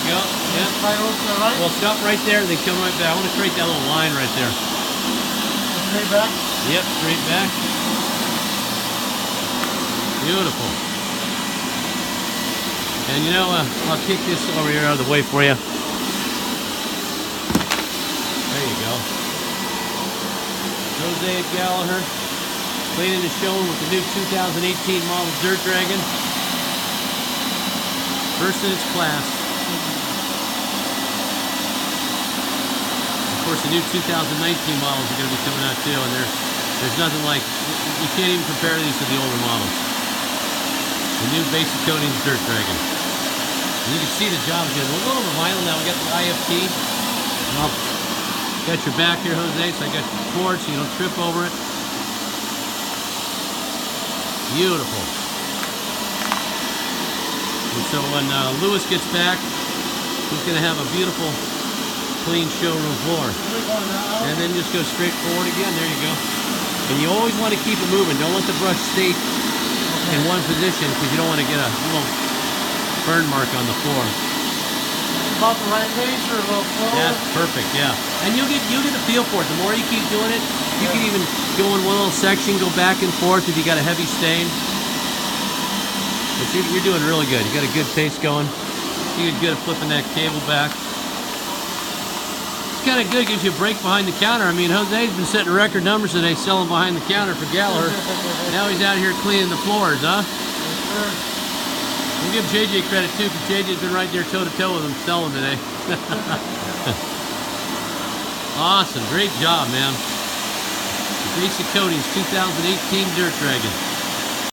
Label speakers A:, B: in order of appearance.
A: you go. Yeah.
B: Right over to the right?
A: Well, stop right there, then come right back. I want to create that little line right there.
B: Straight back?
A: Yep, straight back. Beautiful. And you know, I'll kick this over here out of the way for you. There you go. Jose Gallagher, cleaning and showing with the new 2018 model Dirt Dragon. First in its class. Of course, the new 2019 models are going to be coming out too, and there's nothing like, you can't even compare these to the older models. The new basic coatings Dirt Dragon. And you can see the job again. We're going over vinyl now. We got the IFT. Well, got your back here, Jose, so I got your cord so you don't trip over it. Beautiful. And so when Lewis gets back, he's going to have a beautiful, clean showroom floor. And then just go straight forward again. There you go. And you always want to keep it moving. Don't let the brush stay in one position because you don't want to get a little burn mark on the floor.
B: About the right pace or a little slower?
A: That's perfect, yeah. And you'll get a feel for it. The more you keep doing it, you can even go in one little section, go back and forth if you got a heavy stain. But you're doing really good. You got a good pace going. You did good at flipping that cable back. It's kind of good. Gives you a break behind the counter. I mean, Jose's been setting record numbers today selling behind the counter for Gallagher. Now he's out here cleaning the floors, huh?
B: Yes, sir.
A: We'll give JJ credit too, because JJ's been right there toe-to-toe with him selling today. Awesome. Great job, man. Basic Coatings 2018 Dirt Dragon.